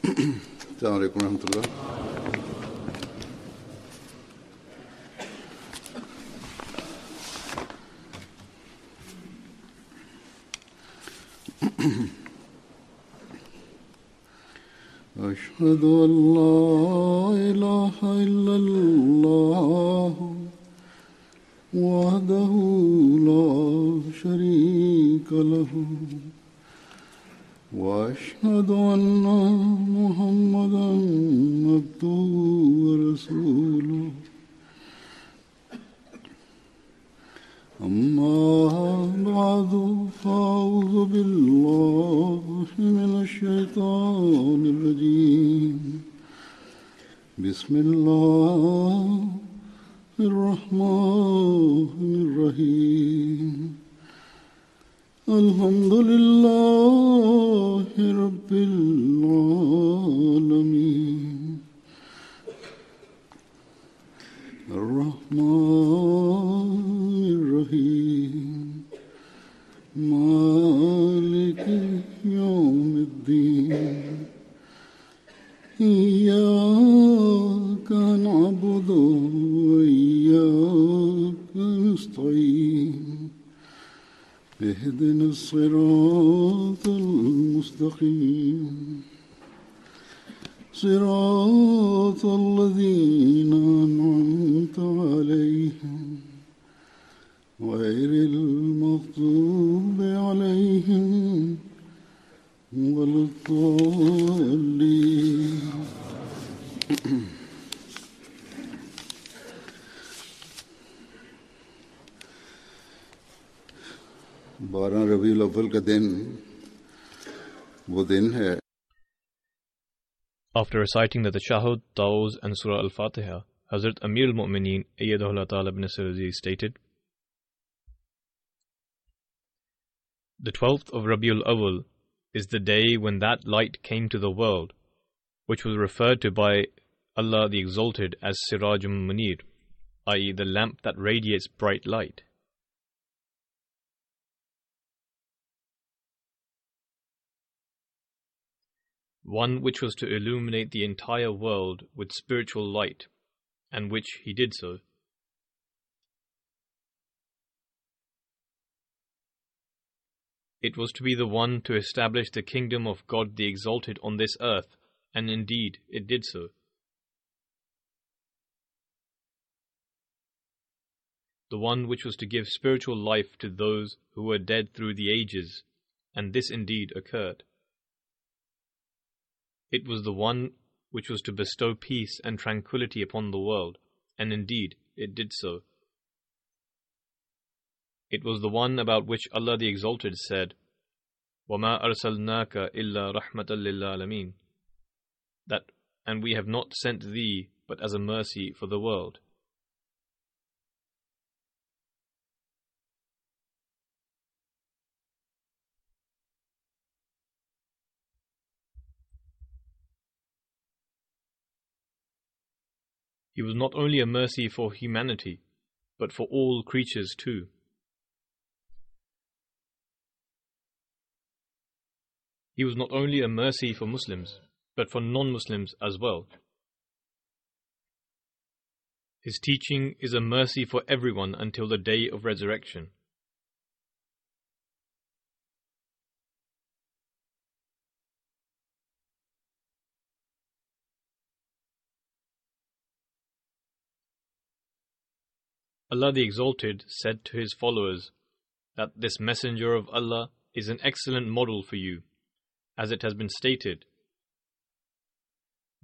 السلام عليكم ورحمة الله. أشهد أن لا إله إلا الله وحده لا شريك له وأشهد أن محمدا عبده ورسوله أما بعد فأعوذ بالله من الشيطان الرجيم بسم الله الرحمن الرحيم الحمد لله رب العالمين الرحمن الرحيم مالك يوم الدين إياك نعبد وإياك نستعين اهدنا الصراط المستقيم صراط الذين أنعمت عليهم غير المغضوب عليهم ولا الضالين. बारह रबीउल अव्वल का दिन वो दिन है. After reciting the Tashahhud, Tawuz and Surah Al-Fatiha, Hazrat Amir al-Mu'mineen Ayyadahullah Ta'ala ibn Sirzi stated, The 12th of Rabiul Awwal is the day when that light came to the world, which was referred to by Allah the Exalted as Sirajum Munir, i.e. the lamp that radiates bright light. One which was to illuminate the entire world with spiritual light, and which he did so. It was to be the one to establish the kingdom of God the Exalted on this earth, and indeed it did so. The one which was to give spiritual life to those who were dead through the ages, and this indeed occurred. It was the one which was to bestow peace and tranquility upon the world, and indeed it did so. It was the one about which Allah the Exalted said, وَمَا أَرْسَلْنَاكَ إِلَّا رَحْمَةً لِلْعَالَمِينَ, that, and we have not sent thee but as a mercy for the world. He was not only a mercy for humanity, but for all creatures too. He was not only a mercy for Muslims, but for non-Muslims as well. His teaching is a mercy for everyone until the day of resurrection. Allah the Exalted said to His followers that this Messenger of Allah is an excellent model for you, as it has been stated,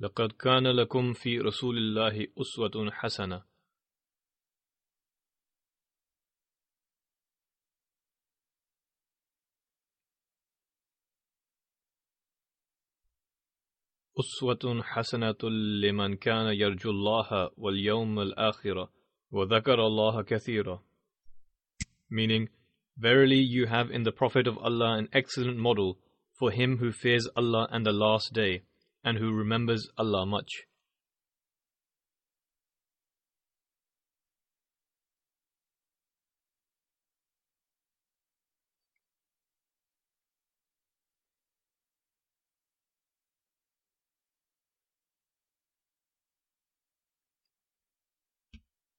لَقَدْ كَانَ لَكُمْ فِي رَسُولِ اللَّهِ أُسْوَةٌ حَسَنَةٌ. أُسْوَةٌ حَسَنَةٌ لِمَنْ كَانَ يَرْجُو اللَّهَ وَالْيَوْمَ الْآخِرَ وَذَكَرَ اللَّهَ كَثِيرًا. Meaning, verily you have in the Prophet of Allah an excellent model for him who fears Allah and the last day, and who remembers Allah much.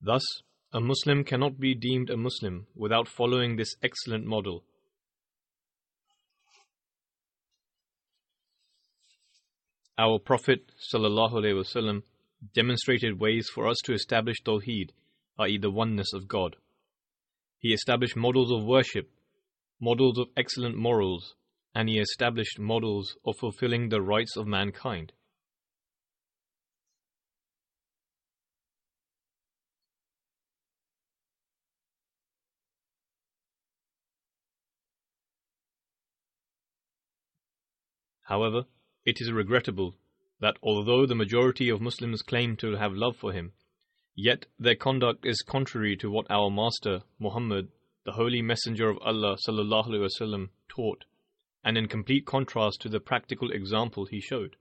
Thus, a Muslim cannot be deemed a Muslim without following this excellent model. Our Prophet ﷺ demonstrated ways for us to establish Tawheed, i.e. the oneness of God. He established models of worship, models of excellent morals, and he established models of fulfilling the rights of mankind. However, it is regrettable that although the majority of Muslims claim to have love for him, yet their conduct is contrary to what our Master, Muhammad, the Holy Messenger of Allah ﷺ, taught, and in complete contrast to the practical example he showed.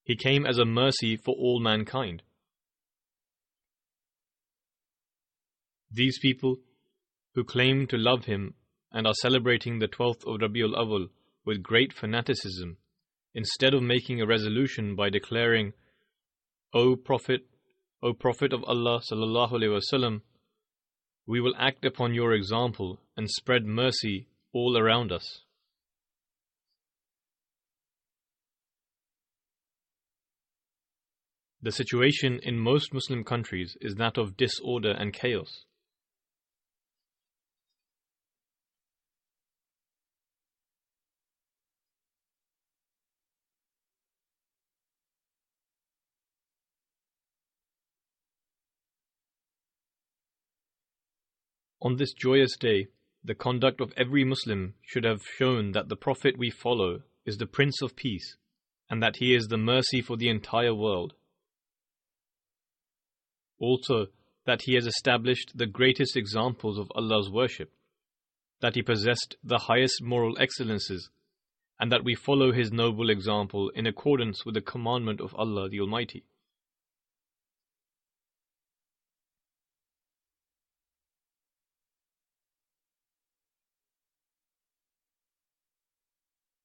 He came as a mercy for all mankind. These people who claim to love him and are celebrating the 12th of Rabiul Awwal with great fanaticism, instead of making a resolution by declaring, O Prophet of Allah ﷺ, we will act upon your example and spread mercy all around us. The situation in most Muslim countries is that of disorder and chaos. On this joyous day, the conduct of every Muslim should have shown that the Prophet we follow is the Prince of Peace, and that he is the mercy for the entire world. Also, that he has established the greatest examples of Allah's worship, that he possessed the highest moral excellences, and that we follow his noble example in accordance with the commandment of Allah the Almighty.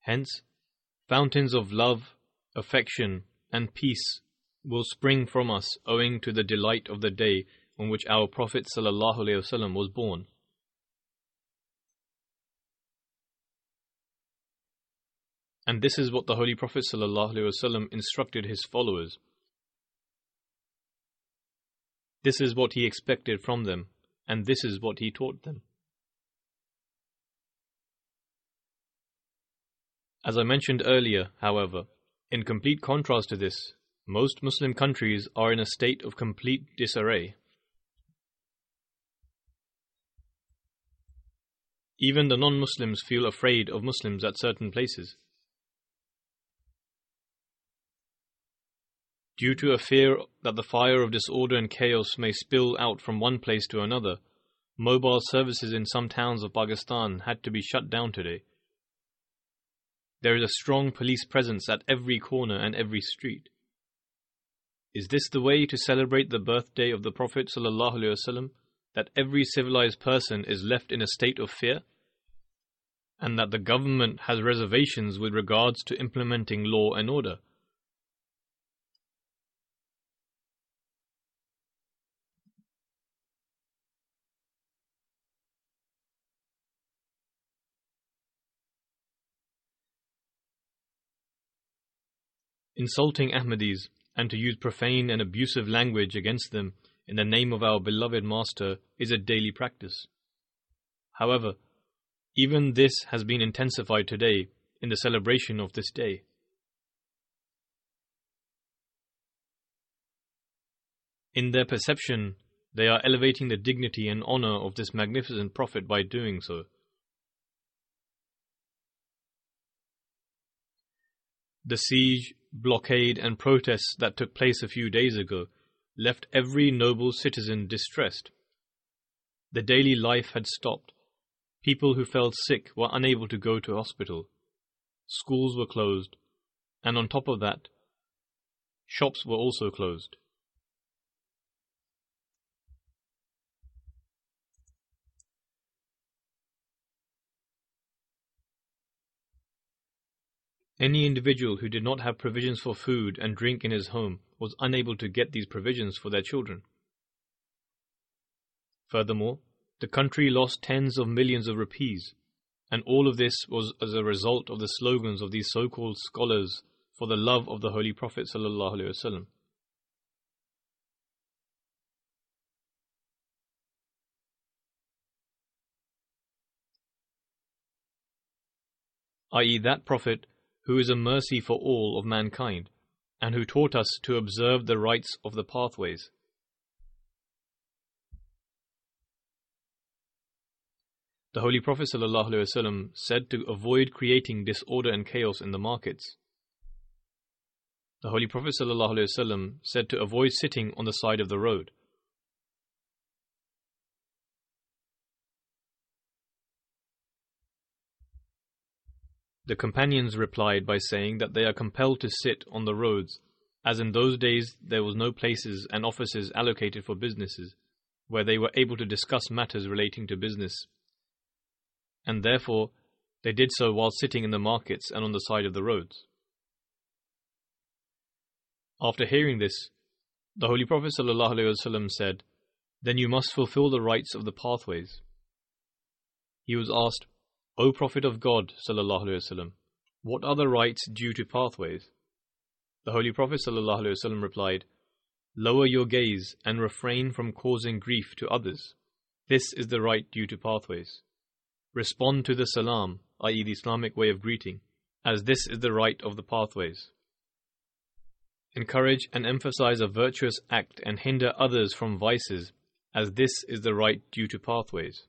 Hence, fountains of love, affection, and peace will spring from us owing to the delight of the day on which our Prophet ﷺ was born. And this is what the Holy Prophet ﷺ instructed his followers. This is what he expected from them, and this is what he taught them. As I mentioned earlier, however, in complete contrast to this, most Muslim countries are in a state of complete disarray. Even the non-Muslims feel afraid of Muslims at certain places. Due to a fear that the fire of disorder and chaos may spill out from one place to another, mobile services in some towns of Pakistan had to be shut down today. There is a strong police presence at every corner and every street. Is this the way to celebrate the birthday of the Prophet ﷺ, that every civilized person is left in a state of fear, and that the government has reservations with regards to implementing law and order? Insulting Ahmadis and to use profane and abusive language against them in the name of our beloved Master is a daily practice. However, even this has been intensified today in the celebration of this day. In their perception, they are elevating the dignity and honor of this magnificent Prophet by doing so. The siege, blockade, and protests that took place a few days ago left every noble citizen distressed. The daily life had stopped. People who felt sick were unable to go to hospital. Schools were closed, and on top of that, shops were also closed. Any individual who did not have provisions for food and drink in his home was unable to get these provisions for their children. Furthermore, the country lost tens of millions of rupees, and all of this was as a result of the slogans of these so-called scholars for the love of the Holy Prophet ﷺ. i.e. that Prophet who is a mercy for all of mankind, and who taught us to observe the rites of the pathways. The Holy Prophet ﷺ said to avoid creating disorder and chaos in the markets. The Holy Prophet ﷺ said to avoid sitting on the side of the road. The companions replied by saying that they are compelled to sit on the roads, as in those days there was no places and offices allocated for businesses, where they were able to discuss matters relating to business. And therefore, they did so while sitting in the markets and on the side of the roads. After hearing this, the Holy Prophet ﷺ said, "Then you must fulfill the rites of the pathways." He was asked, "O Prophet of God ﷺ, what are the rights due to pathways?" The Holy Prophet ﷺ replied, "Lower your gaze and refrain from causing grief to others. This is the right due to pathways. Respond to the salam, i.e. the Islamic way of greeting, as this is the right of the pathways. Encourage and emphasize a virtuous act and hinder others from vices, as this is the right due to pathways."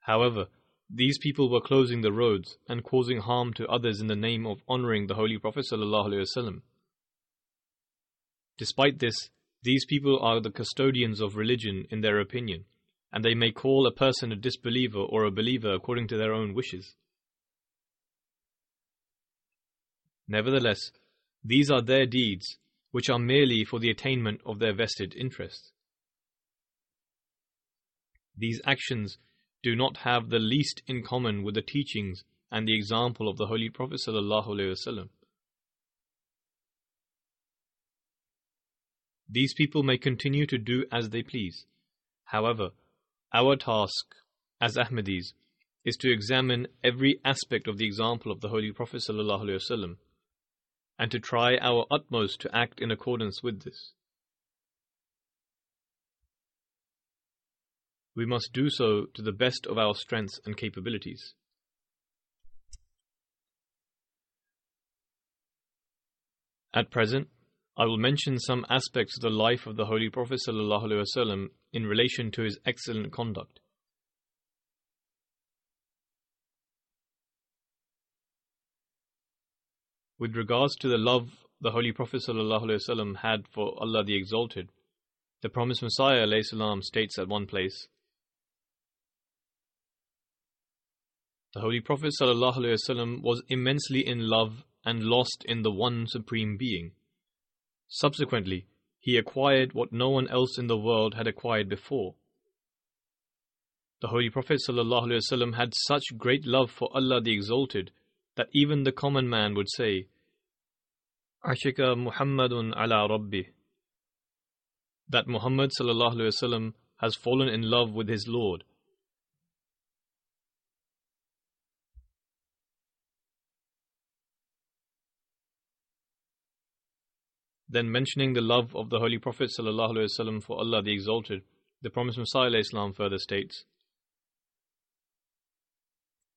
However, these people were closing the roads and causing harm to others in the name of honoring the Holy Prophet ﷺ. Despite this, these people are the custodians of religion in their opinion, and they may call a person a disbeliever or a believer according to their own wishes. Nevertheless, these are their deeds, which are merely for the attainment of their vested interests. These actions do not have the least in common with the teachings and the example of the Holy Prophet ﷺ. These people may continue to do as they please. However, our task as Ahmadis is to examine every aspect of the example of the Holy Prophet ﷺ and to try our utmost to act in accordance with this. We must do so to the best of our strengths and capabilities. At present, I will mention some aspects of the life of the Holy Prophet ﷺ in relation to his excellent conduct. With regards to the love the Holy Prophet ﷺ had for Allah the Exalted, the promised Messiah ﷺ states at one place, "The Holy Prophet ﷺ was immensely in love and lost in the one Supreme Being. Subsequently, he acquired what no one else in the world had acquired before." The Holy Prophet ﷺ had such great love for Allah the Exalted that even the common man would say, "Ashika Muhammadun ala Rabbi," that Muhammad ﷺ has fallen in love with his Lord. Then mentioning the love of the Holy Prophet ﷺ for Allah the Exalted, the promised Messiah ﷺ further states,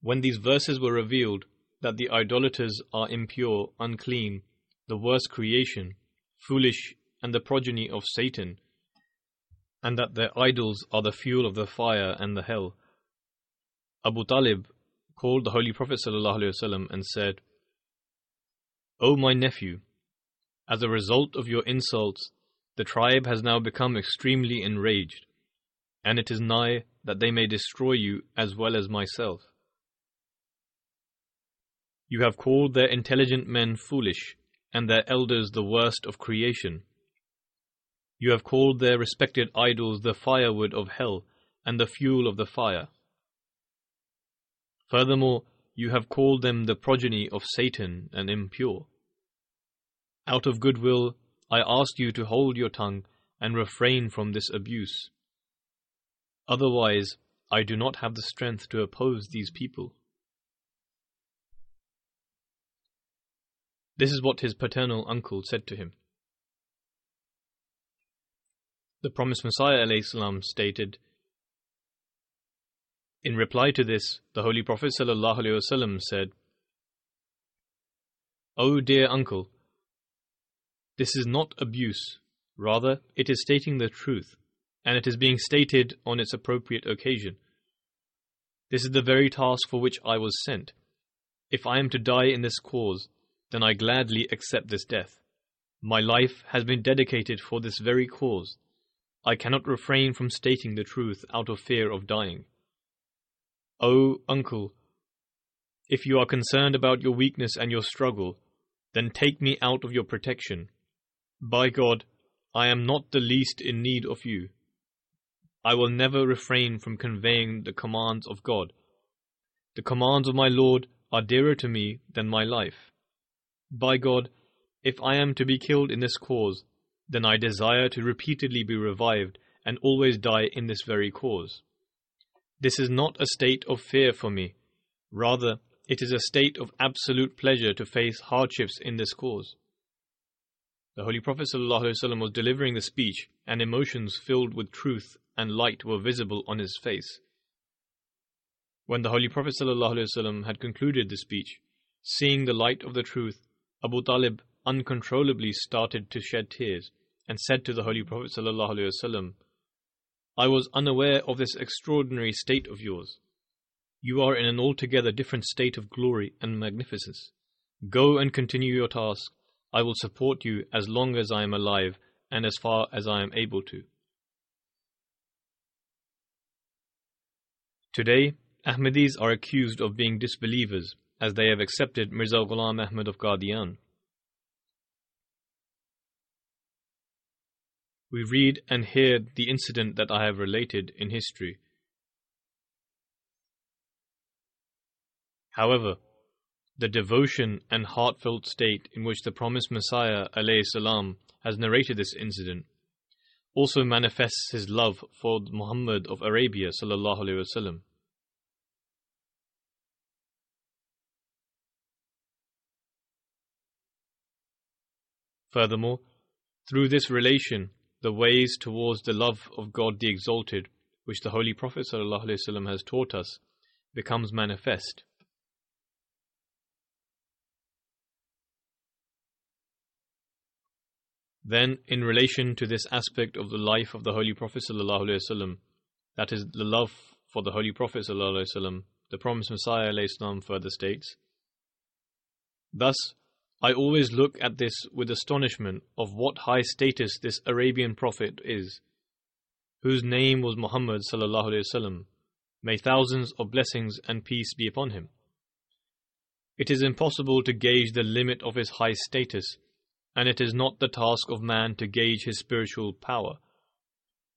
"When these verses were revealed, that the idolaters are impure, unclean, the worst creation, foolish, and the progeny of Satan, and that their idols are the fuel of the fire and the hell, Abu Talib called the Holy Prophet ﷺ and said, 'O my nephew, as a result of your insults, the tribe has now become extremely enraged, and it is nigh that they may destroy you as well as myself. You have called their intelligent men foolish, and their elders the worst of creation. You have called their respected idols the firewood of hell, and the fuel of the fire. Furthermore, you have called them the progeny of Satan and impure. Out of goodwill, I asked you to hold your tongue and refrain from this abuse. Otherwise, I do not have the strength to oppose these people. This is what his paternal uncle said to him. The promised Messiah ﷺ stated, in reply to this, the Holy Prophet ﷺ said, "O dear uncle, this is not abuse, rather it is stating the truth, and it is being stated on its appropriate occasion. This is the very task for which I was sent. If I am to die in this cause, then I gladly accept this death. My life has been dedicated for this very cause. I cannot refrain from stating the truth out of fear of dying. O uncle, if you are concerned about your weakness and your struggle, then take me out of your protection. By God, I am not the least in need of you. I will never refrain from conveying the commands of God. The commands of my Lord are dearer to me than my life. By God, if I am to be killed in this cause, then I desire to repeatedly be revived and always die in this very cause. This is not a state of fear for me. Rather, it is a state of absolute pleasure to face hardships in this cause." The Holy Prophet ﷺ was delivering the speech, and emotions filled with truth and light were visible on his face. When the Holy Prophet ﷺ had concluded the speech, seeing the light of the truth, Abu Talib uncontrollably started to shed tears and said to the Holy Prophet ﷺ, "I was unaware of this extraordinary state of yours. You are in an altogether different state of glory and magnificence. Go and continue your task. I will support you as long as I am alive and as far as I am able to." Today, Ahmadis are accused of being disbelievers as they have accepted Mirza Ghulam Ahmad of Qadian. We read and hear the incident that I have related in history. However, the devotion and heartfelt state in which the promised Messiah ﷺ has narrated this incident also manifests his love for Muhammad of Arabia ﷺ. Furthermore, through this relation, the ways towards the love of God the Exalted, which the Holy Prophet ﷺ has taught us, becomes manifest. Then, in relation to this aspect of the life of the Holy Prophet ﷺ, that is, the love for the Holy Prophet ﷺ, the promised Messiah ﷺ further states, "Thus, I always look at this with astonishment of what high status this Arabian prophet is, whose name was Muhammad ﷺ. May thousands of blessings and peace be upon him. It is impossible to gauge the limit of his high status, and it is not the task of man to gauge his spiritual power.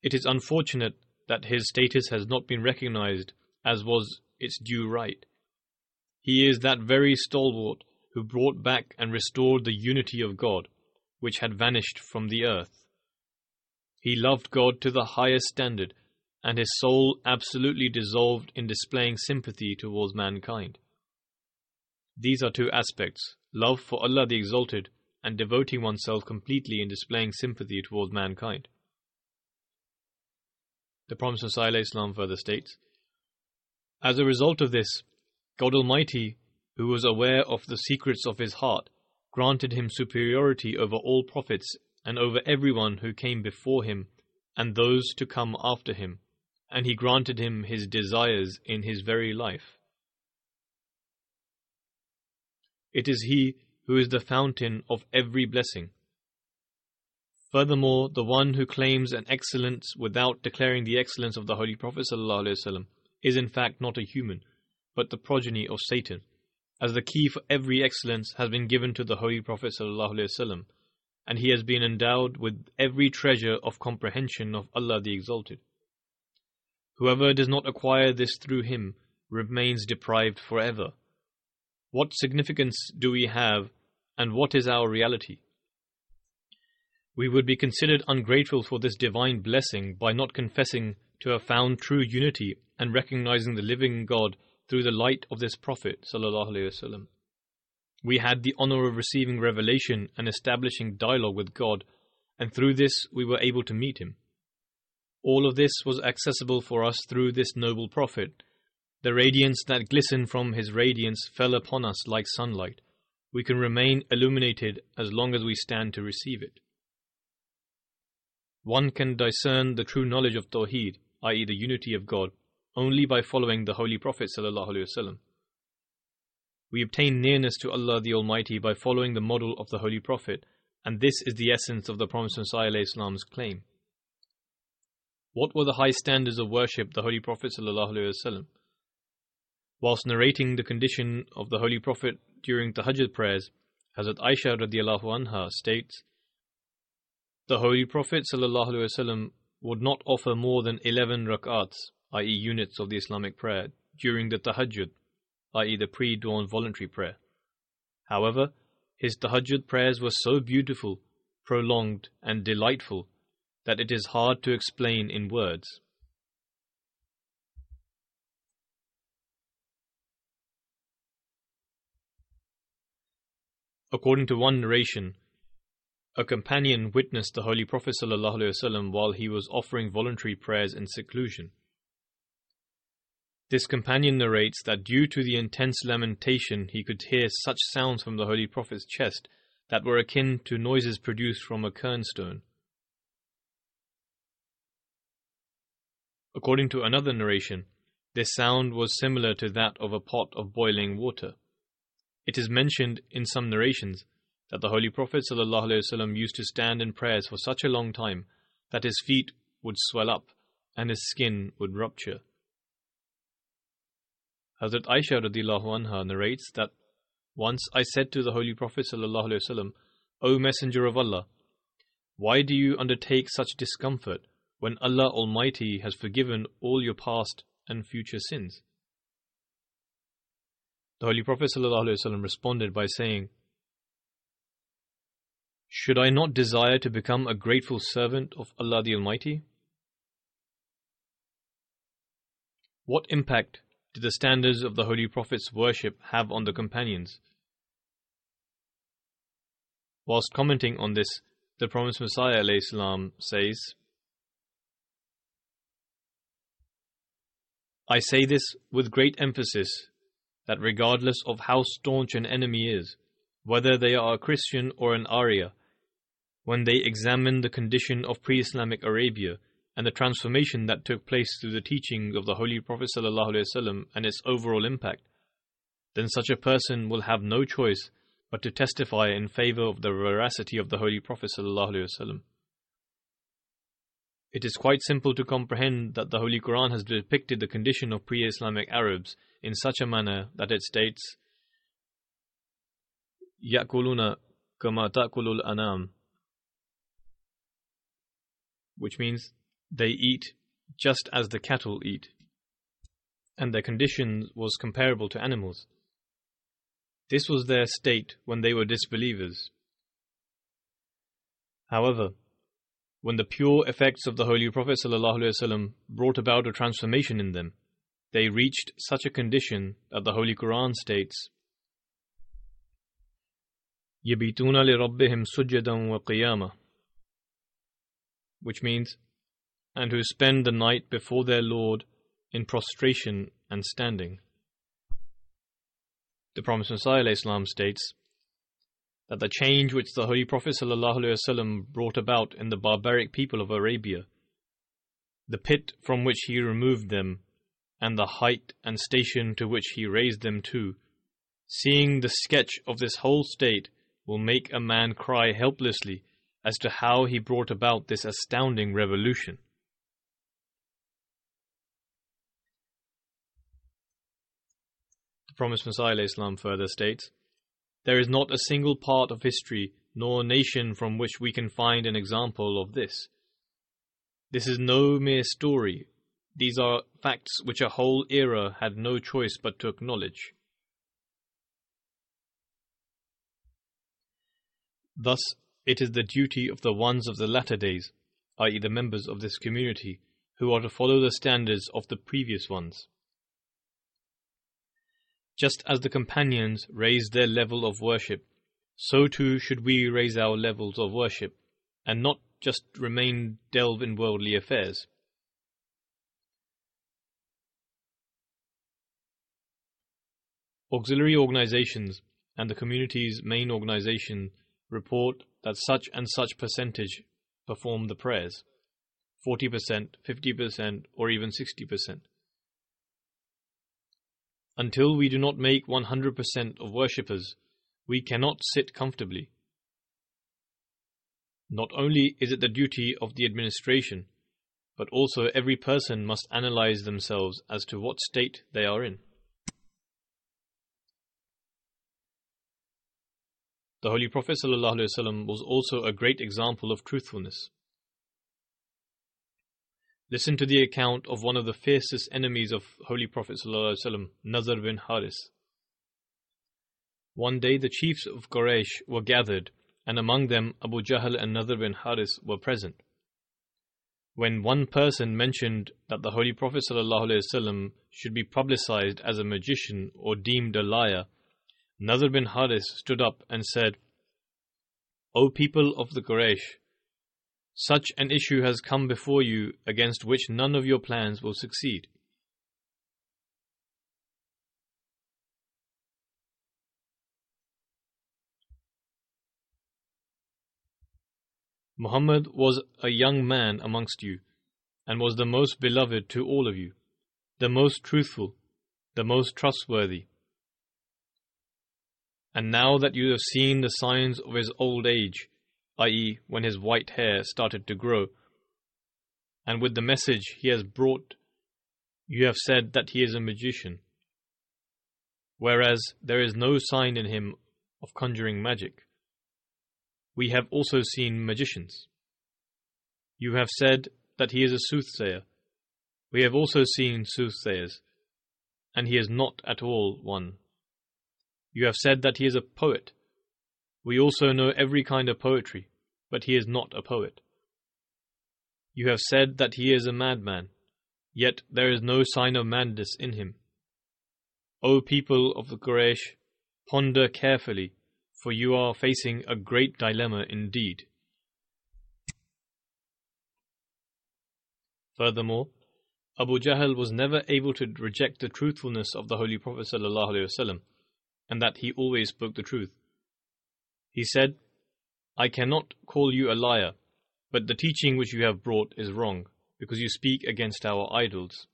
It is unfortunate that his status has not been recognized as was its due right. He is that very stalwart who brought back and restored the unity of God, which had vanished from the earth. He loved God to the highest standard, and his soul absolutely dissolved in displaying sympathy towards mankind. These are two aspects, love for Allah the Exalted and devoting oneself completely in displaying sympathy towards mankind. The Prophet ﷺ further states, "As a result of this, God Almighty, who was aware of the secrets of his heart, granted him superiority over all prophets and over everyone who came before him and those to come after him, and he granted him his desires in his very life. It is he who is the fountain of every blessing. Furthermore, the one who claims an excellence without declaring the excellence of the Holy Prophet ﷺ is in fact not a human, but the progeny of Satan, as the key for every excellence has been given to the Holy Prophet ﷺ, and he has been endowed with every treasure of comprehension of Allah the Exalted. Whoever does not acquire this through him remains deprived forever? What significance do we have, and what is our reality? We would be considered ungrateful for this divine blessing by not confessing to have found true unity and recognizing the living God through the light of this Prophet sallallahu alaihi wasallam. We had the honor of receiving revelation and establishing dialogue with God, and through this we were able to meet Him. All of this was accessible for us through this noble Prophet. The radiance that glistened from his radiance fell upon us like sunlight. We can remain illuminated as long as we stand to receive it. One can discern the true knowledge of Tawheed, i.e. the unity of God, only by following the Holy Prophet ﷺ. We obtain nearness to Allah the Almighty by following the model of the Holy Prophet, and this is the essence of the Promised Messiah ﷺ's claim. What were the high standards of worship the Holy Prophet ﷺ? Whilst narrating the condition of the Holy Prophet during Tahajjud prayers, Hazrat Aisha radiallahu anha states, the Holy Prophet ﷺ would not offer more than 11 rak'ats, i.e. units of the Islamic prayer, during the Tahajjud, i.e. the pre-dawn voluntary prayer. However, his Tahajjud prayers were so beautiful, prolonged and delightful that it is hard to explain in words. According to one narration, a companion witnessed the Holy Prophet ﷺ while he was offering voluntary prayers in seclusion. This companion narrates that due to the intense lamentation, he could hear such sounds from the Holy Prophet's chest that were akin to noises produced from a kernstone. According to another narration, this sound was similar to that of a pot of boiling water. It is mentioned in some narrations that the Holy Prophet ﷺ used to stand in prayers for such a long time that his feet would swell up and his skin would rupture. Hazrat Aisha radiallahu anha narrates that once I said to the Holy Prophet ﷺ, O Messenger of Allah, why do you undertake such discomfort when Allah Almighty has forgiven all your past and future sins? The Holy Prophet ﷺ responded by saying, should I not desire to become a grateful servant of Allah the Almighty? What impact did the standards of the Holy Prophet's worship have on the companions? Whilst commenting on this, the Promised Messiah ﷺ says, I say this with great emphasis that regardless of how staunch an enemy is, whether they are a Christian or an Arya, when they examine the condition of pre-Islamic Arabia and the transformation that took place through the teachings of the Holy Prophet ﷺ and its overall impact, then such a person will have no choice but to testify in favor of the veracity of the Holy Prophet ﷺ. It is quite simple to comprehend that the Holy Quran has depicted the condition of pre-Islamic Arabs in such a manner that it states, يَأْكُلُونَ كَمَا تَأْكُلُ الْأَنَامُ, which means they eat just as the cattle eat, and their condition was comparable to animals. This was their state when they were disbelievers. However, when the pure effects of the Holy Prophet ﷺ brought about a transformation in them, they reached such a condition that the Holy Quran states, يَبِيتُونَ لِرَبِّهِمْ سُجَّدًا وَقِيَامًا, which means, and who spend the night before their Lord in prostration and standing. The Promised Messiah ﷺ states that the change which the Holy Prophet ﷺ brought about in the barbaric people of Arabia, the pit from which he removed them, and the height and station to which he raised them to, seeing the sketch of this whole state will make a man cry helplessly as to how he brought about this astounding revolution. The Promised Messiah ﷺ further states, there is not a single part of history nor nation from which we can find an example of this. This is no mere story, these are facts which a whole era had no choice but to acknowledge. Thus, it is the duty of the ones of the latter days, i.e. the members of this community, who are to follow the standards of the previous ones. Just as the companions raised their level of worship, so too should we raise our levels of worship, and not just remain delve in worldly affairs. Auxiliary organizations and the community's main organization report that such and such percentage perform the prayers, 40%, 50%, or even 60%. Until we do not make 100% of worshippers, we cannot sit comfortably. Not only is it the duty of the administration, but also every person must analyze themselves as to what state they are in. The Holy Prophet ﷺ was also a great example of truthfulness. Listen to the account of one of the fiercest enemies of Holy Prophet ﷺ, Nazr bin Haris. One day the chiefs of Quraysh were gathered, and among them Abu Jahl and Nazr bin Haris were present. When one person mentioned that the Holy Prophet ﷺ should be publicized as a magician or deemed a liar, Nazr bin Haris stood up and said, "O people of the Quraysh, such an issue has come before you against which none of your plans will succeed. Muhammad was a young man amongst you, and was the most beloved to all of you, the most truthful, the most trustworthy. And now that you have seen the signs of his old age, i.e., when his white hair started to grow, and with the message he has brought, you have said that he is a magician, whereas there is no sign in him of conjuring magic. We have also seen magicians. You have said that he is a soothsayer. We have also seen soothsayers, and he is not at all one. You have said that he is a poet. We also know every kind of poetry, but he is not a poet. You have said that he is a madman, yet there is no sign of madness in him. O people of the Quraysh, ponder carefully, for you are facing a great dilemma indeed." Furthermore, Abu Jahl was never able to reject the truthfulness of the Holy Prophet ﷺ, and that he always spoke the truth. He said, "I cannot call you a liar, but the teaching which you have brought is wrong, because you speak against our idols."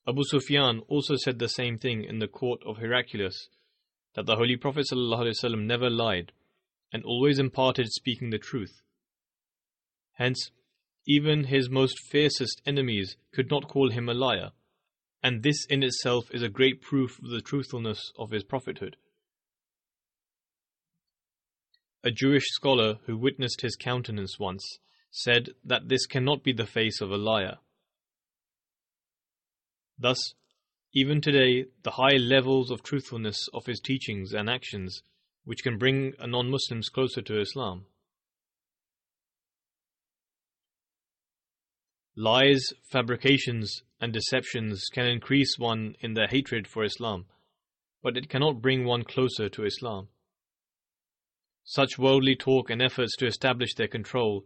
Abu Sufyan also said the same thing in the court of Heraclius, that the Holy Prophet ﷺ never lied, and always imparted speaking the truth. Hence, even his most fiercest enemies could not call him a liar, and this in itself is a great proof of the truthfulness of his prophethood. A Jewish scholar who witnessed his countenance once said that this cannot be the face of a liar. Thus, even today, the high levels of truthfulness of his teachings and actions, which can bring a non-Muslims closer to Islam. Lies, fabrications, and deceptions can increase one in their hatred for Islam, but it cannot bring one closer to Islam. Such worldly talk and efforts to establish their control,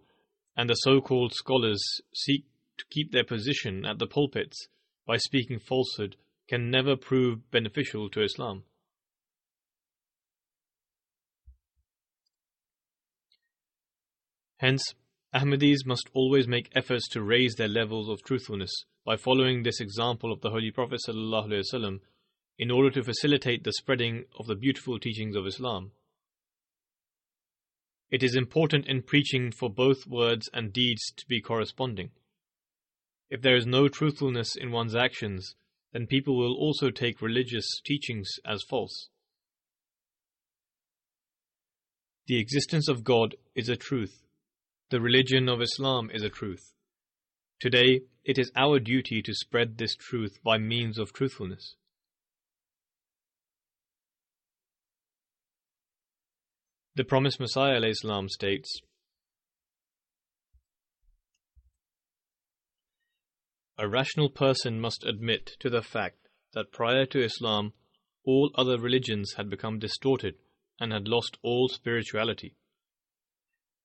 and the so-called scholars seek to keep their position at the pulpits by speaking falsehood, can never prove beneficial to Islam. Hence, Ahmadis must always make efforts to raise their levels of truthfulness by following this example of the Holy Prophet ﷺ in order to facilitate the spreading of the beautiful teachings of Islam. It is important in preaching for both words and deeds to be corresponding. If there is no truthfulness in one's actions, then people will also take religious teachings as false. The existence of God is a truth. The religion of Islam is a truth. Today, it is our duty to spread this truth by means of truthfulness. The promised Messiah ﷺ states, "A rational person must admit to the fact that prior to Islam, all other religions had become distorted and had lost all spirituality.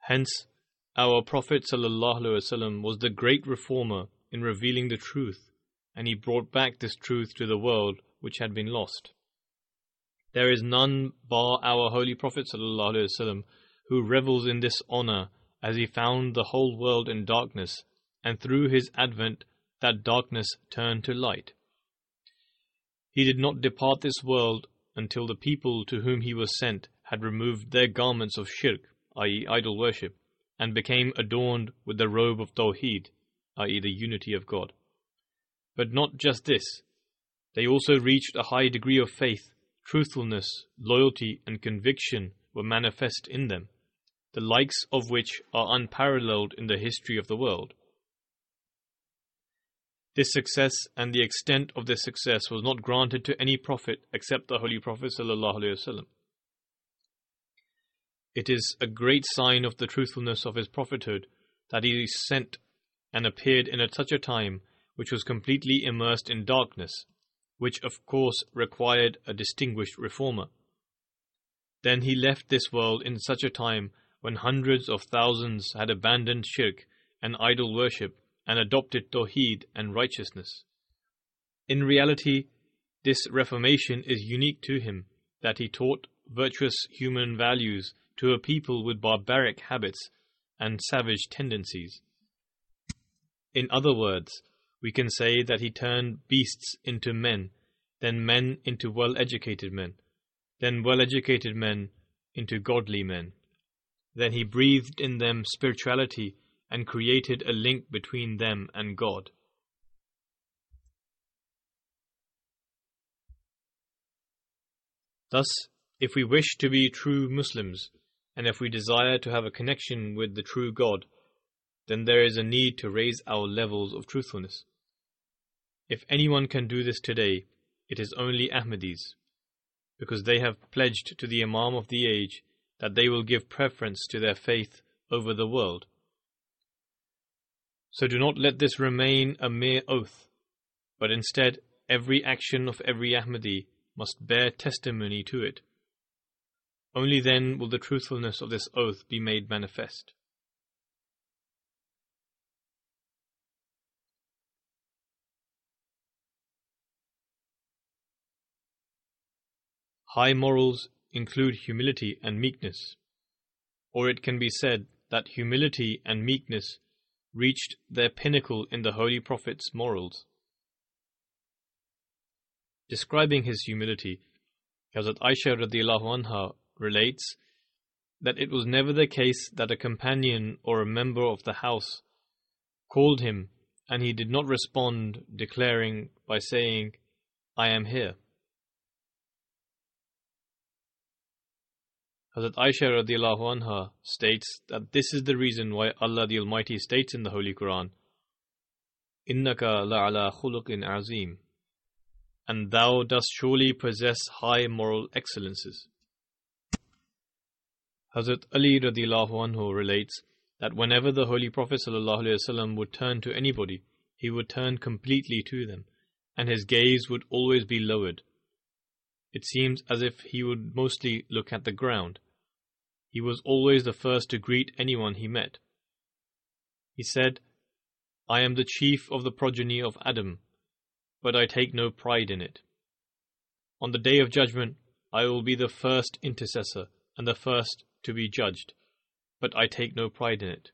Hence, our Prophet ﷺ was the great reformer in revealing the truth, and he brought back this truth to the world which had been lost. There is none bar our Holy Prophet ﷺ who revels in this honor, as he found the whole world in darkness, and through his advent that darkness turned to light. He did not depart this world until the people to whom he was sent had removed their garments of shirk, i.e. idol worship, and became adorned with the robe of Tawheed, i.e. the unity of God. But not just this, they also reached a high degree of faith. Truthfulness, loyalty, and conviction were manifest in them, the likes of which are unparalleled in the history of the world. This success and the extent of this success was not granted to any prophet except the Holy Prophet ﷺ. It is a great sign of the truthfulness of his prophethood that he is sent and appeared in such a time which was completely immersed in darkness, which of course required a distinguished reformer. Then he left this world in such a time when hundreds of thousands had abandoned shirk and idol worship and adopted Tawheed and righteousness. In reality, this reformation is unique to him, that he taught virtuous human values to a people with barbaric habits and savage tendencies. In other words, we can say that he turned beasts into men, then men into well-educated men, then well-educated men into godly men. Then he breathed in them spirituality and created a link between them and God. Thus, if we wish to be true Muslims, and if we desire to have a connection with the true God, then there is a need to raise our levels of truthfulness. If anyone can do this today, it is only Ahmadis, because they have pledged to the Imam of the age that they will give preference to their faith over the world. So do not let this remain a mere oath, but instead every action of every Ahmadi must bear testimony to it. Only then will the truthfulness of this oath be made manifest. High morals include humility and meekness, or it can be said that humility and meekness reached their pinnacle in the Holy Prophet's morals. Describing his humility, Hazrat Aisha radiallahu anha relates that it was never the case that a companion or a member of the house called him and he did not respond, declaring by saying, "I am here." Hazrat Aisha radiallahu anha states that this is the reason why Allah the Almighty states in the Holy Quran, "Innaka la'ala khuluqin azim," and thou dost surely possess high moral excellences. Hazrat Ali radiallahu anhu relates that whenever the Holy Prophet ﷺ would turn to anybody, he would turn completely to them, and his gaze would always be lowered. It seems as if he would mostly look at the ground. He was always the first to greet anyone he met. He said, "I am the chief of the progeny of Adam, but I take no pride in it. On the day of judgment, I will be the first intercessor and the first to be judged, but I take no pride in it.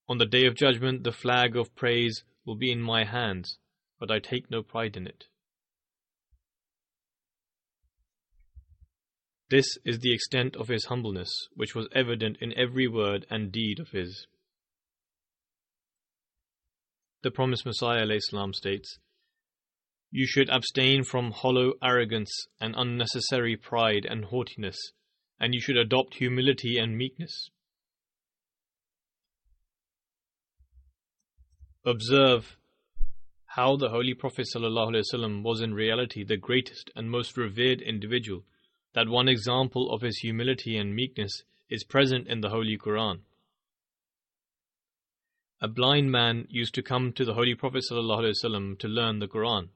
On the day of judgment, the flag of praise will be in my hands, but I take no pride in it." This is the extent of his humbleness, which was evident in every word and deed of his. The promised Messiah ﷺ states, "You should abstain from hollow arrogance and unnecessary pride and haughtiness, and you should adopt humility and meekness. Observe how the Holy Prophet ﷺ was in reality the greatest and most revered individual, that one example of his humility and meekness is present in the Holy Quran. A blind man used to come to the Holy Prophet ﷺ to learn the Quran.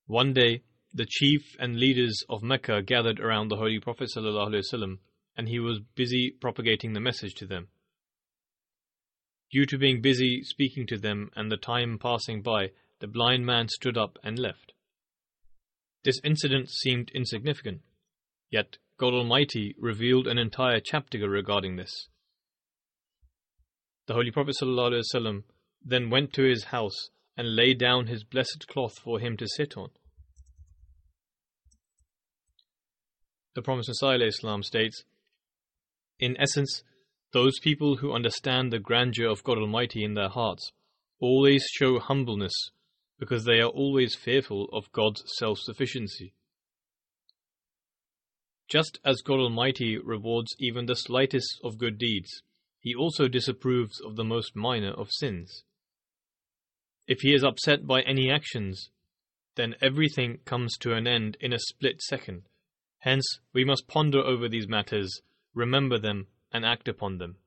One day, the chief and leaders of Mecca gathered around the Holy Prophet ﷺ, and he was busy propagating the message to them. Due to being busy speaking to them and the time passing by, the blind man stood up and left. This incident seemed insignificant, yet God Almighty revealed an entire chapter regarding this. The Holy Prophet ﷺ then went to his house and laid down his blessed cloth for him to sit on. The Promised Messiah ﷺ states, "In essence, those people who understand the grandeur of God Almighty in their hearts always show humbleness because they are always fearful of God's self-sufficiency. Just as God Almighty rewards even the slightest of good deeds, He also disapproves of the most minor of sins. If He is upset by any actions, then everything comes to an end in a split second. Hence, we must ponder over these matters, remember them, and act upon them."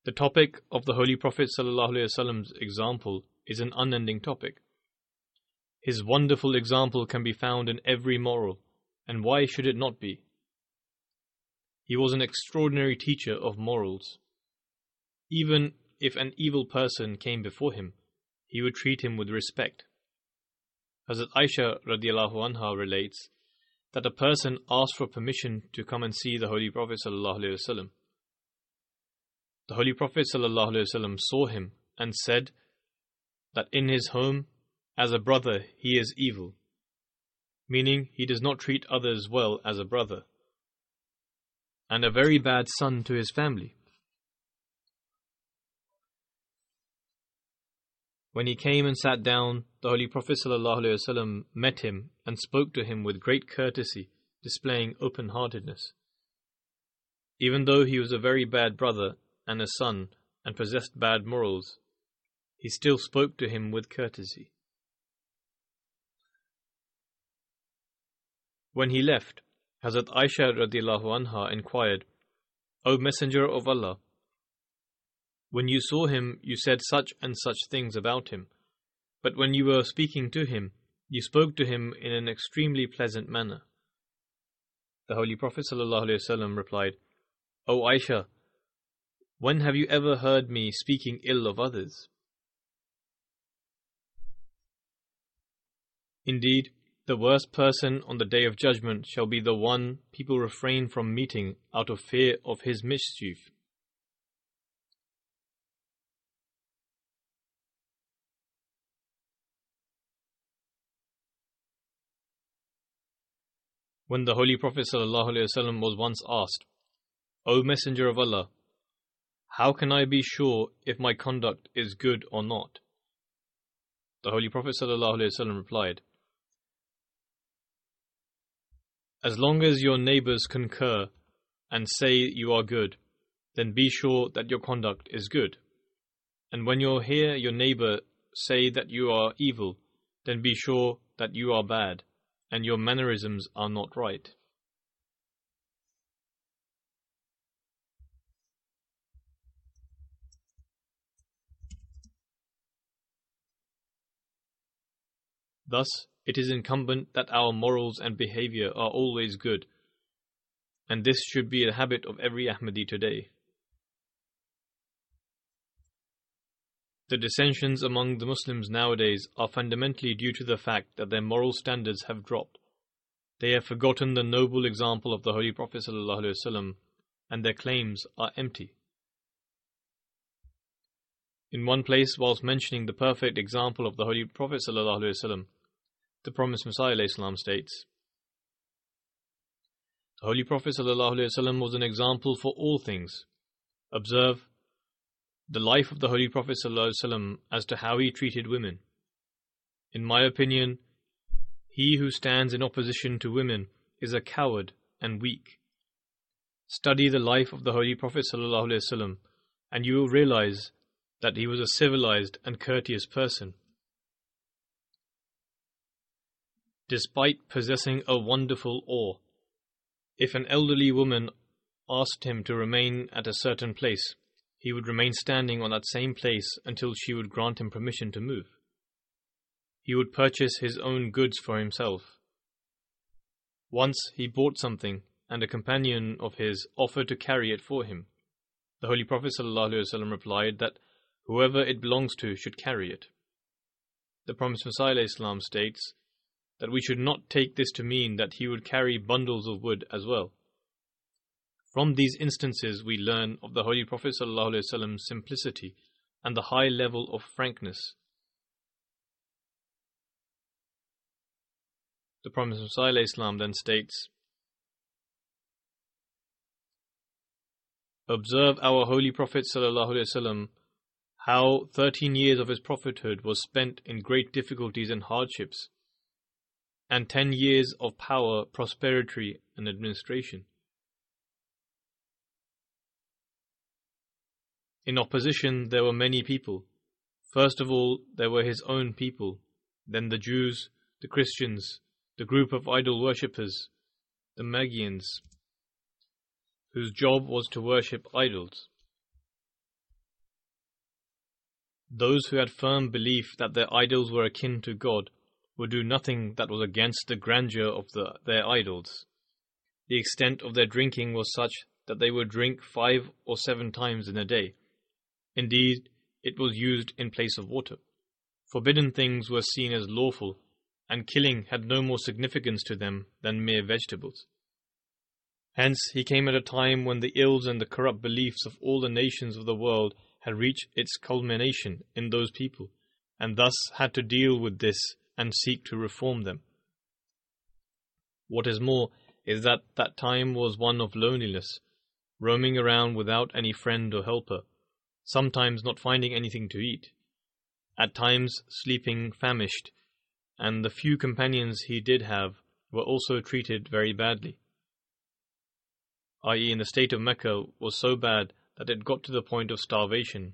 The topic of the Holy Prophet ﷺ's example is an unending topic. His wonderful example can be found in every moral, and why should it not be? He was an extraordinary teacher of morals. Even if an evil person came before him, he would treat him with respect. Hazrat Aisha radiallahu anha relates that a person asked for permission to come and see the Holy Prophet ﷺ. The Holy Prophet ﷺ saw him and said that in his home, as a brother, he is evil, meaning he does not treat others well as a brother, and a very bad son to his family. When he came and sat down, the Holy Prophet ﷺ met him and spoke to him with great courtesy, displaying open-heartedness. Even though he was a very bad brother and a son and possessed bad morals, he still spoke to him with courtesy. When he left, Hazrat Aisha radiallahu anha inquired, "O Messenger of Allah, when you saw him, you said such and such things about him, but when you were speaking to him, you spoke to him in an extremely pleasant manner." The Holy Prophet ﷺ replied, "O Aisha, when have you ever heard me speaking ill of others? Indeed, the worst person on the Day of Judgment shall be the one people refrain from meeting out of fear of his mischief." When the Holy Prophet ﷺ was once asked, "O Messenger of Allah, how can I be sure if my conduct is good or not?" The Holy Prophet ﷺ replied, "As long as your neighbors concur and say you are good, then be sure that your conduct is good. And when you hear your neighbor say that you are evil, then be sure that you are bad, and your mannerisms are not right." Thus, it is incumbent that our morals and behavior are always good, and this should be a habit of every Ahmadi today. The dissensions among the Muslims nowadays are fundamentally due to the fact that their moral standards have dropped. They have forgotten the noble example of the Holy Prophet ﷺ, and their claims are empty. In one place, whilst mentioning the perfect example of the Holy Prophet ﷺ, the Promised Messiah ﷺ states, "The Holy Prophet ﷺ was an example for all things. Observe the life of the Holy Prophet ﷺ as to how he treated women. In my opinion, He who stands in opposition to women is a coward and weak. Study the life of the Holy Prophet ﷺ, and you will realize that he was a civilized and courteous person. Despite possessing a wonderful awe, if an elderly woman asked him to remain at a certain place, he would remain standing on that same place until she would grant him permission to move. He would purchase his own goods for himself. Once he bought something, and a companion of his offered to carry it for him. The Holy Prophet ﷺ replied that whoever it belongs to should carry it. The Promised Messiah ﷺ states that we should not take this to mean that he would carry bundles of wood as well. From these instances we learn of the Holy Prophet ﷺ's simplicity and the high level of frankness. The Promised Messiah ﷺ then states, "Observe our Holy Prophet ﷺ, how 13 years of his prophethood was spent in great difficulties and hardships, and 10 years of power, prosperity, and administration. In opposition there were many people. First of all, there were his own people, then the Jews, the Christians, the group of idol worshippers, the Magians, whose job was to worship idols. Those who had firm belief that their idols were akin to God would do nothing that was against the grandeur of their idols. The extent of their drinking was such that they would drink 5 or 7 times in a day. Indeed, it was used in place of water. Forbidden things were seen as lawful, and killing had no more significance to them than mere vegetables. Hence, he came at a time when the ills and the corrupt beliefs of all the nations of the world had reached its culmination in those people, and thus had to deal with this and seek to reform them. What is more is that that time was one of loneliness, roaming around without any friend or helper, sometimes not finding anything to eat, at times sleeping famished, and the few companions he did have were also treated very badly, i.e. in the state of Mecca was so bad that it got to the point of starvation,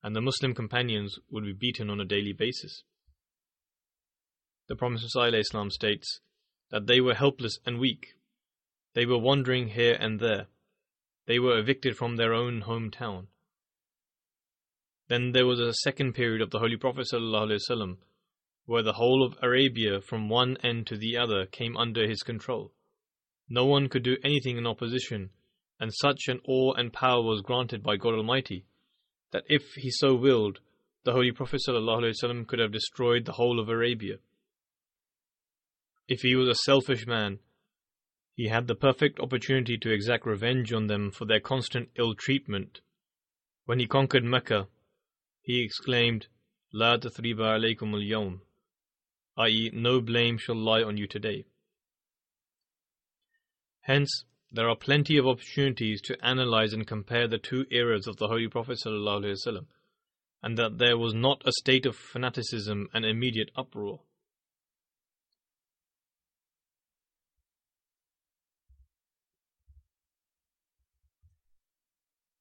and the Muslim companions would be beaten on a daily basis. The Prophet ﷺ states that they were helpless and weak. They were wandering here and there. They were evicted from their own hometown. Then there was a second period of the Holy Prophet ﷺ, where the whole of Arabia from one end to the other came under his control. No one could do anything in opposition, and such an awe and power was granted by God Almighty, that if he so willed, the Holy Prophet ﷺ could have destroyed the whole of Arabia. If he was a selfish man, he had the perfect opportunity to exact revenge on them for their constant ill treatment. When he conquered Mecca, he exclaimed, "La tathriba alaykum al-yawm," i.e., no blame shall lie on you today. Hence, there are plenty of opportunities to analyze and compare the two eras of the Holy Prophet ﷺ, and that there was not a state of fanaticism and immediate uproar.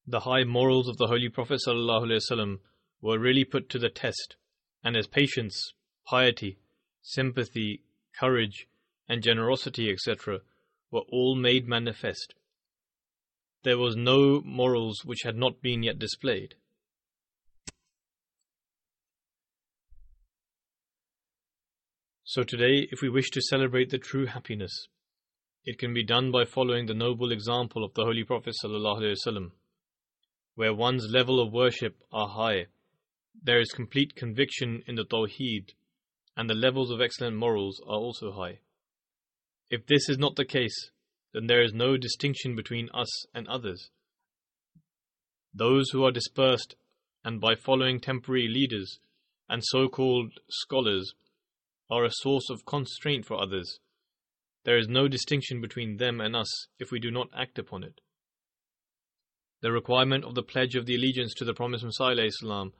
The high morals of the Holy Prophet ﷺ were really put to the test, and his patience, piety, sympathy, courage, and generosity, etc., were all made manifest. There was no morals which had not been yet displayed. So today, if we wish to celebrate the true happiness, it can be done by following the noble example of the Holy Prophet ﷺ, where one's level of worship are high, there is complete conviction in the Tawheed, and the levels of excellent morals are also high. If this is not the case, then there is no distinction between us and others. Those who are dispersed and by following temporary leaders and so-called scholars are a source of constraint for others. There is no distinction between them and us if we do not act upon it. The requirement of the pledge of the allegiance to the Promised Messiah ﷺ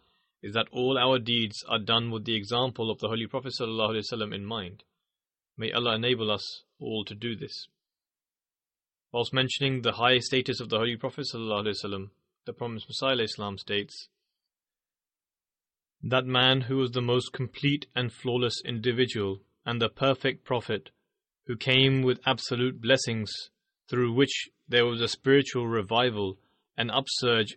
is that all our deeds are done with the example of the Holy Prophet ﷺ in mind. May Allah enable us all to do this. Whilst mentioning the high status of the Holy Prophet ﷺ, the Promised Messiah ﷺ states, "That man who was the most complete and flawless individual and the perfect Prophet, who came with absolute blessings through which there was a spiritual revival, an upsurge,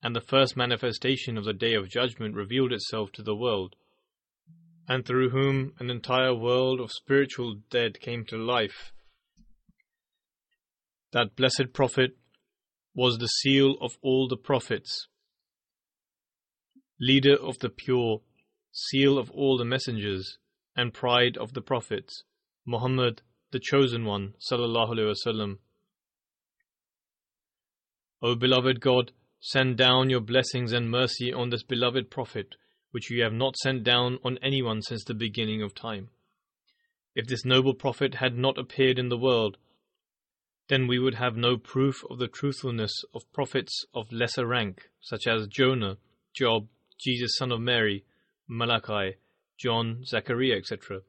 and the first manifestation of the Day of Judgment revealed itself to the world, and through whom an entire world of spiritual dead came to life. That blessed Prophet was the seal of all the prophets, leader of the pure, seal of all the messengers, and pride of the prophets, Muhammad, the chosen one, sallallahu alaihi wasallam. O beloved God, send down your blessings and mercy on this beloved Prophet, which you have not sent down on anyone since the beginning of time. If this noble Prophet had not appeared in the world, then we would have no proof of the truthfulness of prophets of lesser rank, such as Jonah, Job, Jesus son of Mary, Malachi, John, Zechariah, etc.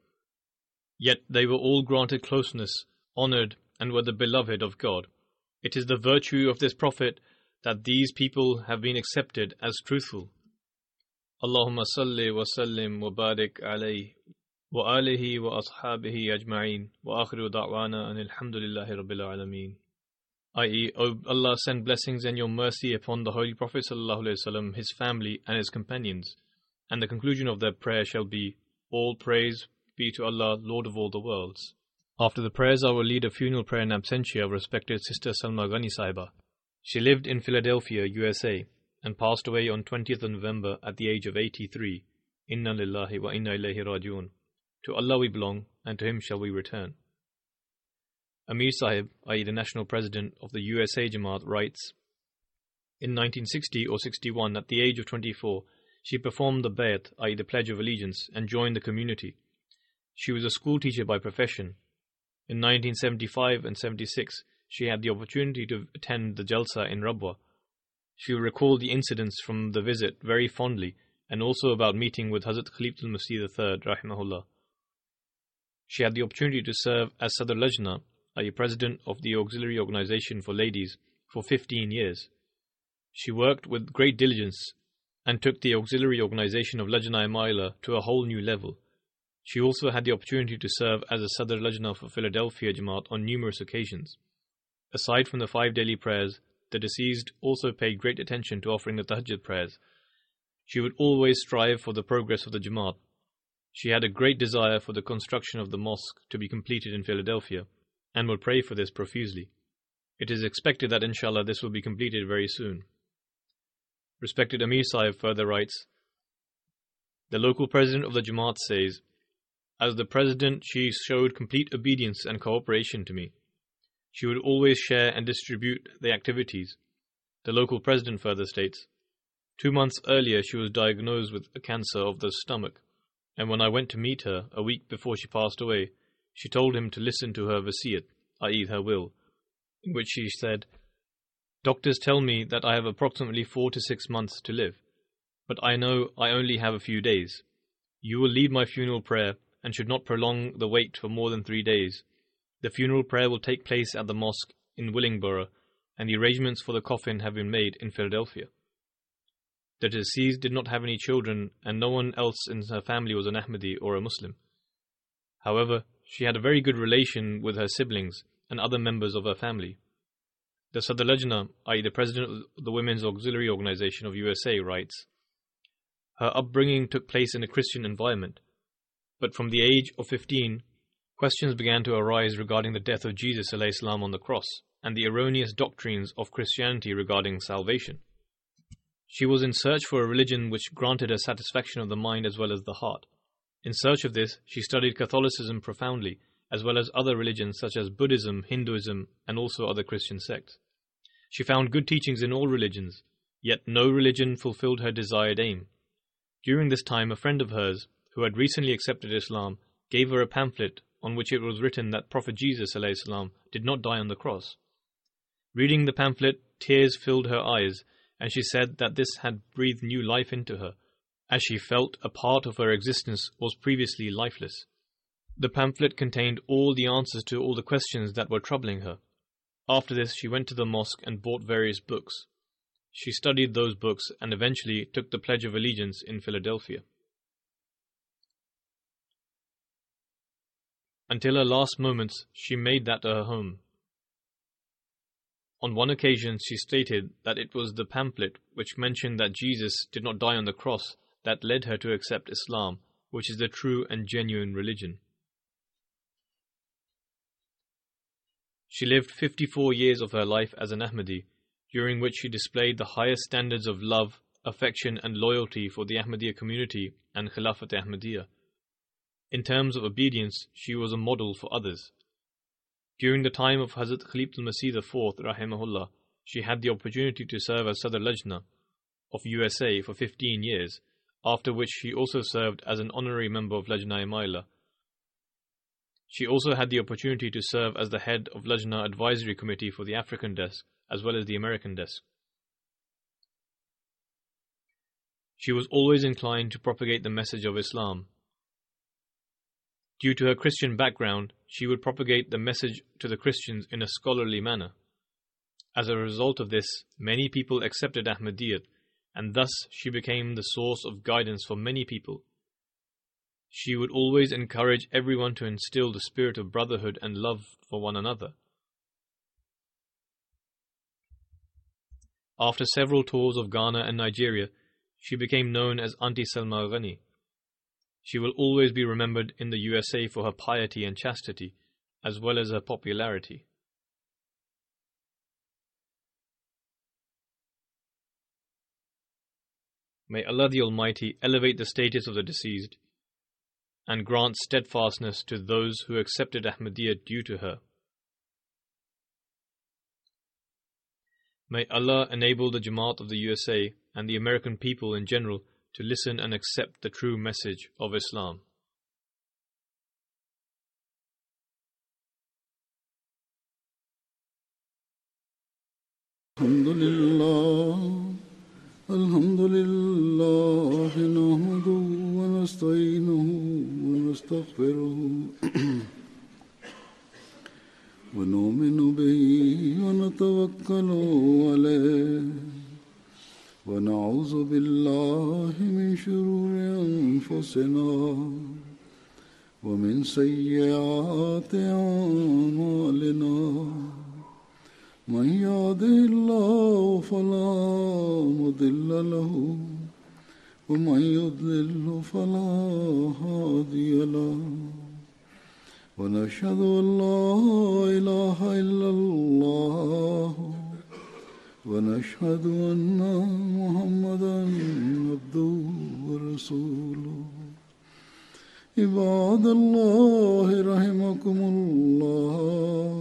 Yet they were all granted closeness, honored, and were the beloved of God. It is the virtue of this Prophet that these people have been accepted as truthful. Allahumma salli wa sallim wa barik alayhi wa alihi wa ashabihi ajma'in wa akhiru da'wana and alhamdulillahi rabbil alameen. I.e., O Allah, send blessings and your mercy upon the Holy Prophet sallallahu alaihi wasallam, his family and his companions. And the conclusion of their prayer shall be, all praise be to Allah, Lord of all the worlds. After the prayers, I will lead a funeral prayer in absentia of respected Sister Salma Ghani Sahiba. She lived in Philadelphia, USA, and passed away on 20th of November at the age of 83. Inna lillahi wa inna ilayhi rajiun. To Allah we belong, and to Him shall we return. Amir Sahib, i.e. the national president of the USA Jamaat, writes, in 1960 or 61, at the age of 24, she performed the Bayat, i.e. the Pledge of Allegiance, and joined the community. She was a school teacher by profession. In 1975 and 76, she had the opportunity to attend the Jalsa in Rabwa. She recalled the incidents from the visit very fondly, and also about meeting with Hazrat Khalifatul Masih III, rahimahullah. She had the opportunity to serve as Sadr Lajna, i.e. president of the Auxiliary Organization for Ladies, for 15 years. She worked with great diligence and took the Auxiliary Organization of Lajna Maila to a whole new level. She also had the opportunity to serve as a Sadr Lajna for Philadelphia Jamaat on numerous occasions. Aside from the 5 daily prayers, the deceased also paid great attention to offering the Tahajjud prayers. She would always strive for the progress of the Jamaat. She had a great desire for the construction of the mosque to be completed in Philadelphia, and would pray for this profusely. It is expected that inshallah this will be completed very soon. Respected Amir Sahib further writes, the local president of the Jamaat says, as the president, she showed complete obedience and cooperation to me. She would always share and distribute the activities. The local president further states, 2 months earlier she was diagnosed with a cancer of the stomach, and when I went to meet her a week before she passed away, she told him to listen to her wasiyat, i.e. her will, in which she said, doctors tell me that I have approximately 4 to 6 months to live, but I know I only have a few days. You will lead my funeral prayer and should not prolong the wait for more than 3 days. The funeral prayer will take place at the mosque in Willingboro, and the arrangements for the coffin have been made in Philadelphia. The deceased did not have any children, and no one else in her family was an Ahmadi or a Muslim. However, she had a very good relation with her siblings and other members of her family. The Sadr Lajna, i.e. the president of the Women's Auxiliary Organization of USA, writes, her upbringing took place in a Christian environment, but from the age of 15, questions began to arise regarding the death of Jesus alayhi salam on the cross and the erroneous doctrines of Christianity regarding salvation. She was in search for a religion which granted her satisfaction of the mind as well as the heart. In search of this, she studied Catholicism profoundly, as well as other religions such as Buddhism, Hinduism, and also other Christian sects. She found good teachings in all religions, yet no religion fulfilled her desired aim. During this time, a friend of hers, who had recently accepted Islam, gave her a pamphlet on which it was written that Prophet Jesus ﷺ did not die on the cross. Reading the pamphlet, tears filled her eyes, and she said that this had breathed new life into her, as she felt a part of her existence was previously lifeless. The pamphlet contained all the answers to all the questions that were troubling her. After this, she went to the mosque and bought various books. She studied those books and eventually took the Pledge of Allegiance in Philadelphia. Until her last moments, she made that her home. On one occasion, she stated that it was the pamphlet which mentioned that Jesus did not die on the cross that led her to accept Islam, which is the true and genuine religion. She lived 54 years of her life as an Ahmadi, during which she displayed the highest standards of love, affection and loyalty for the Ahmadiyya community and Khilafat Ahmadiyya. In terms of obedience, she was a model for others. During the time of Hazrat Khalifatul Masih IV, rahimahullah, she had the opportunity to serve as Sadr Lajna of USA for 15 years, after which she also served as an honorary member of Lajna-e-Maila. She also had the opportunity to serve as the head of Lajna Advisory Committee for the African desk, as well as the American desk. She was always inclined to propagate the message of Islam. Due to her Christian background, she would propagate the message to the Christians in a scholarly manner. As a result of this, many people accepted Ahmadiyyat, and thus she became the source of guidance for many people. She would always encourage everyone to instill the spirit of brotherhood and love for one another. After several tours of Ghana and Nigeria, she became known as Auntie Salma Ghani. She will always be remembered in the USA for her piety and chastity, as well as her popularity. May Allah the Almighty elevate the status of the deceased and grant steadfastness to those who accepted Ahmadiyya due to her. May Allah enable the Jamaat of the USA and the American people in general to listen and accept the true message of Islam. Alhamdulillah, nahmaduhu wa nasta'inuhu wa nastaghfiruhu wa nu'minu bihi wa natawakkalu alayhi wa na'udhu billahi min shururi anfusina wa min sayyiati a'malina. من يهده الله فلا مضل له ومن يضلل فلا هادي له ونشهد أن لا إله إلا الله ونشهد أن محمدا عبده ورسوله عباد الله رحمكم الله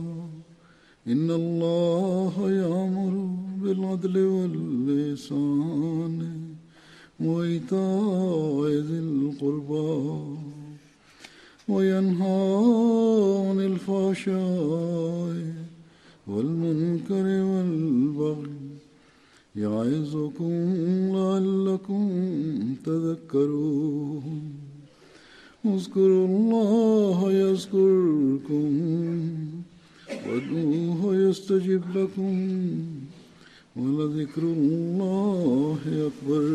إن الله يأمر بالعدل والإحسان وإيتاء ذي القربى وينهى عن الفحشاء والمنكر والبغي يعظكم لعلكم تذكرون اذكروا الله يذكركم وادعوه يستجب لكم ولذكر الله أكبر.